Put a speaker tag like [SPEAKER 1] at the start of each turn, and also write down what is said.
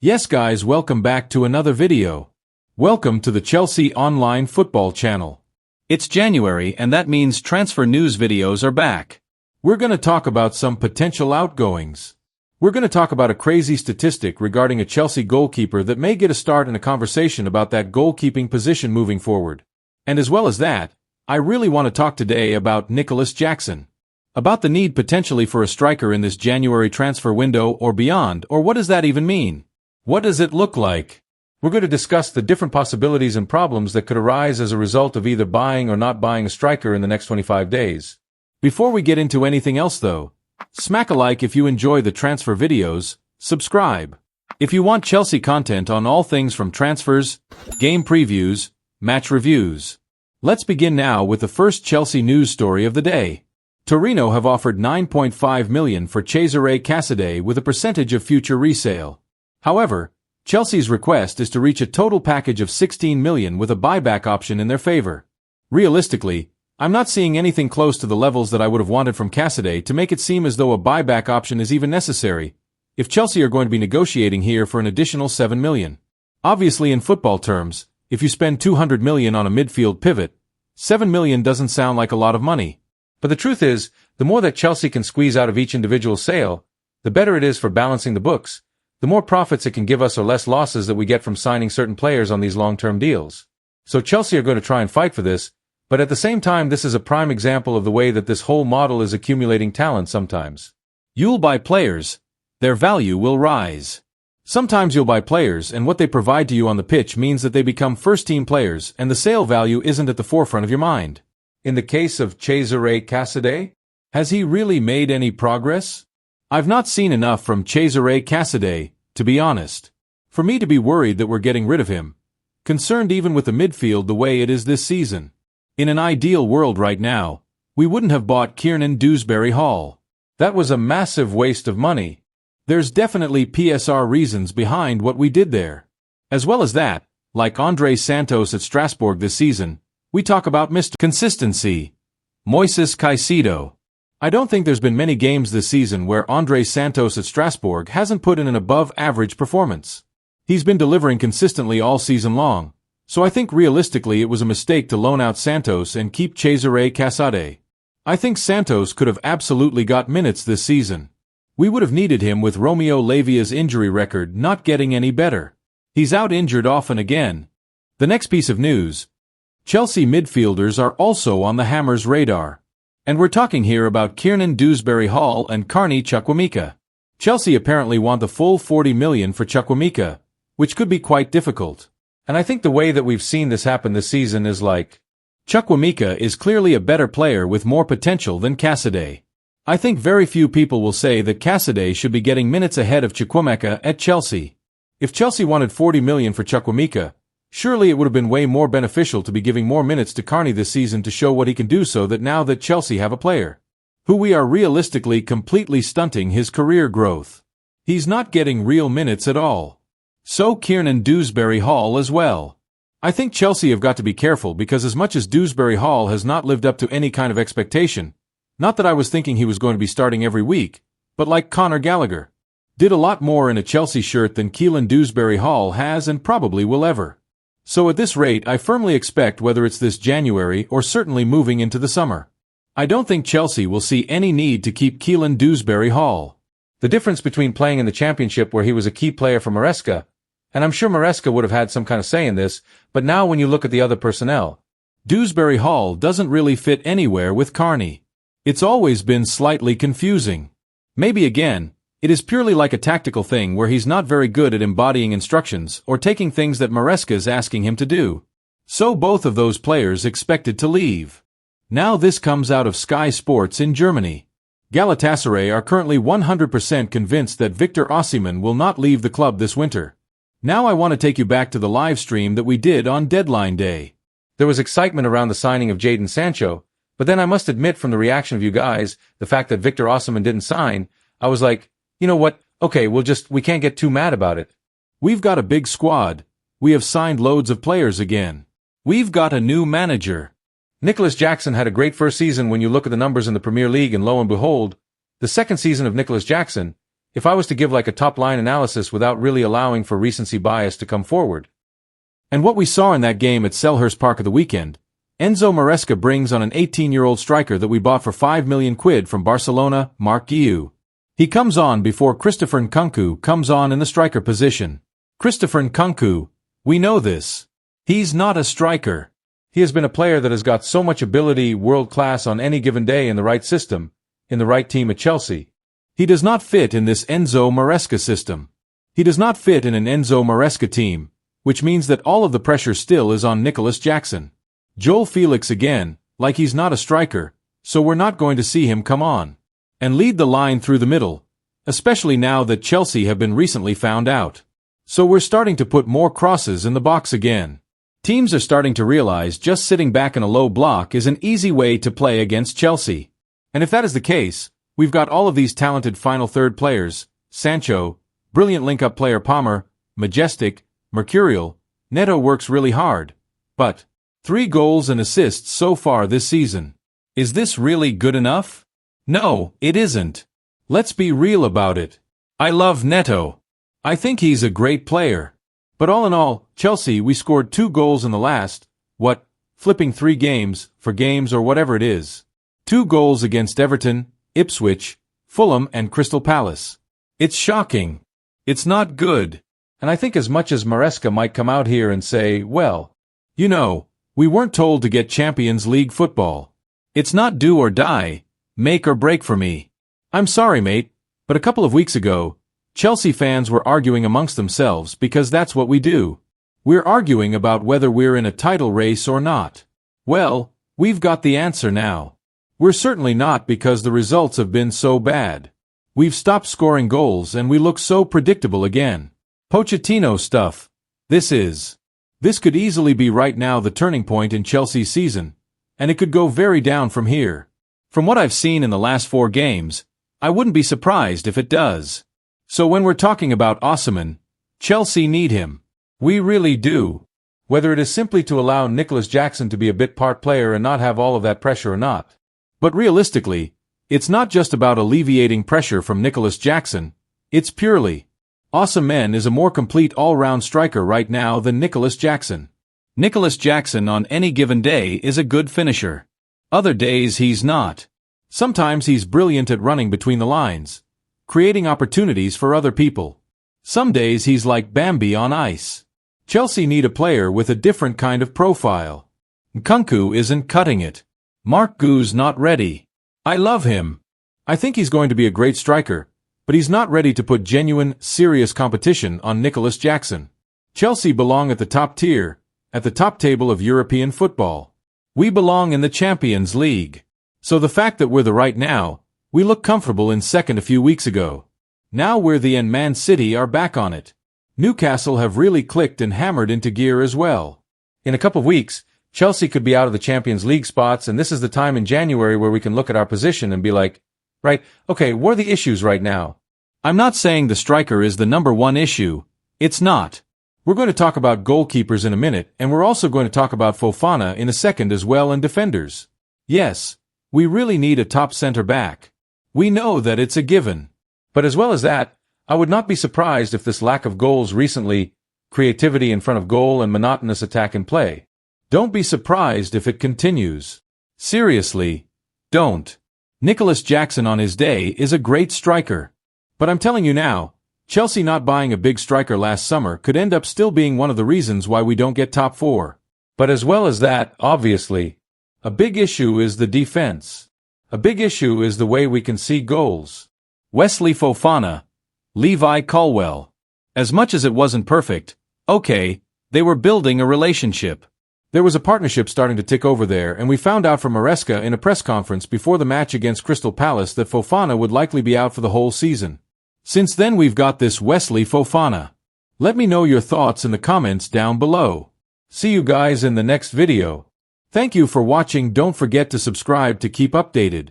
[SPEAKER 1] Yes guys, welcome back to another video. Welcome to the Chelsea Online Football channel. It's January and that means transfer news videos are back. We're going to talk about some potential outgoings. We're going to talk about a crazy statistic regarding a Chelsea goalkeeper that may get a start in a conversation about that goalkeeping position moving forward. And as well as that, I really want to talk today about Nicholas Jackson. About the need potentially for a striker in this January transfer window or beyond, or what does that even mean? What does it look like? We're going to discuss the different possibilities and problems that could arise as a result of either buying or not buying a striker in the next 25 days. Before we get into anything else though, smack a like if you enjoy the transfer videos, subscribe. If you want Chelsea content on all things from transfers, game previews, match reviews. Let's begin now with the first Chelsea news story of the day. Torino have offered $9.5 million for Cesare Casadei with a percentage of future resale. However, Chelsea's request is to reach a total package of $16 million with a buyback option in their favor. Realistically, I'm not seeing anything close to the levels that I would have wanted from Casadei to make it seem as though a buyback option is even necessary, if Chelsea are going to be negotiating here for an additional $7 million. Obviously in football terms, if you spend $200 million on a midfield pivot, $7 million doesn't sound like a lot of money. But the truth is, the more that Chelsea can squeeze out of each individual sale, the better it is for balancing the books. The more profits it can give us or less losses that we get from signing certain players on these long-term deals. So Chelsea are going to try and fight for this, but at the same time this is a prime example of the way that this whole model is accumulating talent sometimes. You'll buy players, their value will rise. Sometimes you'll buy players and what they provide to you on the pitch means that they become first-team players and the sale value isn't at the forefront of your mind. In the case of Cesare Casadei, has he really made any progress? I've not seen enough from Cesare Casadei, to be honest, for me to be worried that we're getting rid of him. Concerned even with the midfield the way it is this season. In an ideal world right now, we wouldn't have bought Kiernan Dewsbury-Hall. That was a massive waste of money. There's definitely PSR reasons behind what we did there. As well as that, like Andre Santos at Strasbourg this season, we talk about Mr. Consistency. Moises Caicedo. I don't think there's been many games this season where Andre Santos at Strasbourg hasn't put in an above-average performance. He's been delivering consistently all season long, so I think realistically it was a mistake to loan out Santos and keep Cesare Casadei. I think Santos could have absolutely got minutes this season. We would have needed him with Romeo Lavia's injury record not getting any better. He's out injured often again. The next piece of news. Chelsea midfielders are also on the Hammers' radar. And we're talking here about Kiernan Dewsbury-Hall and Carney Chukwuemeka. Chelsea apparently want the full $40 million for Chukwuemeka, which could be quite difficult. And I think the way that we've seen this happen this season is like, Chukwuemeka is clearly a better player with more potential than Casadei. I think very few people will say that Casadei should be getting minutes ahead of Chukwuemeka at Chelsea. If Chelsea wanted $40 million for Chukwuemeka, surely it would have been way more beneficial to be giving more minutes to Carney this season to show what he can do so that now that Chelsea have a player who we are realistically completely stunting his career growth. He's not getting real minutes at all. So Kiernan Dewsbury-Hall as well. I think Chelsea have got to be careful because as much as Dewsbury-Hall has not lived up to any kind of expectation, not that I was thinking he was going to be starting every week, but like Conor Gallagher, did a lot more in a Chelsea shirt than Kiernan Dewsbury-Hall has and probably will ever. So at this rate I firmly expect whether it's this January or certainly moving into the summer. I don't think Chelsea will see any need to keep Kiernan Dewsbury-Hall. The difference between playing in the Championship where he was a key player for Maresca, and I'm sure Maresca would have had some kind of say in this, but now when you look at the other personnel, Dewsbury-Hall doesn't really fit anywhere with Carney. It's always been slightly confusing. Maybe again, it is purely like a tactical thing where he's not very good at embodying instructions or taking things that Maresca is asking him to do. So both of those players expected to leave. Now this comes out of Sky Sports in Germany. Galatasaray are currently 100% convinced that Victor Osimhen will not leave the club this winter. Now I want to take you back to the live stream that we did on deadline day. There was excitement around the signing of Jadon Sancho, but then I must admit from the reaction of you guys, the fact that Victor Osimhen didn't sign, I was like, you know what, okay, we can't get too mad about it. We've got a big squad. We have signed loads of players again. We've got a new manager. Nicholas Jackson had a great first season when you look at the numbers in the Premier League and lo and behold, the second season of Nicholas Jackson, if I was to give like a top-line analysis without really allowing for recency bias to come forward. And what we saw in that game at Selhurst Park of the weekend, Enzo Maresca brings on an 18-year-old striker that we bought for £5 million from Barcelona, Marc Guiu. He comes on before Christopher Nkunku comes on in the striker position. Christopher Nkunku, we know this. He's not a striker. He has been a player that has got so much ability, world-class on any given day in the right system, in the right team at Chelsea. He does not fit in this Enzo Maresca system. He does not fit in an Enzo Maresca team, which means that all of the pressure still is on Nicholas Jackson. Joel Felix again, like he's not a striker, so we're not going to see him come on and lead the line through the middle, especially now that Chelsea have been recently found out. So we're starting to put more crosses in the box again. Teams are starting to realize just sitting back in a low block is an easy way to play against Chelsea. And if that is the case, we've got all of these talented final third players, Sancho, brilliant link-up player Palmer, majestic, mercurial, Neto works really hard. But 3 goals and assists so far this season. Is this really good enough? No, it isn't. Let's be real about it. I love Neto. I think he's a great player. But all in all, Chelsea, we scored 2 goals in the last, flipping 3 games, for games or whatever it is. 2 goals against Everton, Ipswich, Fulham and Crystal Palace. It's shocking. It's not good. And I think as much as Maresca might come out here and say, well, you know, we weren't told to get Champions League football. It's not do or die, make or break for me. I'm sorry, mate, but a couple of weeks ago, Chelsea fans were arguing amongst themselves because that's what we do. We're arguing about whether we're in a title race or not. Well, we've got the answer now. We're certainly not because the results have been so bad. We've stopped scoring goals and we look so predictable again. Pochettino stuff. This could easily be right now the turning point in Chelsea's season, and it could go very down from here. From what I've seen in the last 4 games, I wouldn't be surprised if it does. So when we're talking about Osimhen, Chelsea need him. We really do. Whether it is simply to allow Nicholas Jackson to be a bit part player and not have all of that pressure or not. But realistically, it's not just about alleviating pressure from Nicholas Jackson, it's purely Osimhen is a more complete all-round striker right now than Nicholas Jackson. Nicholas Jackson on any given day is a good finisher. Other days he's not. Sometimes he's brilliant at running between the lines, creating opportunities for other people. Some days he's like Bambi on ice. Chelsea need a player with a different kind of profile. Nkunku isn't cutting it. Marc Guiu's not ready. I love him. I think he's going to be a great striker, but he's not ready to put genuine, serious competition on Nicholas Jackson. Chelsea belong at the top tier, at the top table of European football. We belong in the Champions League. So the fact that we're the right now, we look comfortable in second a few weeks ago. Now we're the and Man City are back on it. Newcastle have really clicked and hammered into gear as well. In a couple of weeks, Chelsea could be out of the Champions League spots, and this is the time in January where we can look at our position and be like, right, okay, what are the issues right now? I'm not saying the striker is the number 1 issue. It's not. We're going to talk about goalkeepers in a minute, and we're also going to talk about Fofana in a second as well and defenders. Yes, we really need a top center back. We know that it's a given. But as well as that, I would not be surprised if this lack of goals recently, creativity in front of goal and monotonous attack and play. Don't be surprised if it continues. Seriously, don't. Nicholas Jackson on his day is a great striker. But I'm telling you now, Chelsea not buying a big striker last summer could end up still being one of the reasons why we don't get top 4. But as well as that, obviously, a big issue is the defense. A big issue is the way we can see goals. Wesley Fofana, Levi Colwill. As much as it wasn't perfect, okay, they were building a relationship. There was a partnership starting to tick over there, and we found out from Maresca in a press conference before the match against Crystal Palace that Fofana would likely be out for the whole season. Since then we've got this Wesley Fofana. Let me know your thoughts in the comments down below. See you guys in the next video. Thank you for watching. Don't forget to subscribe to keep updated.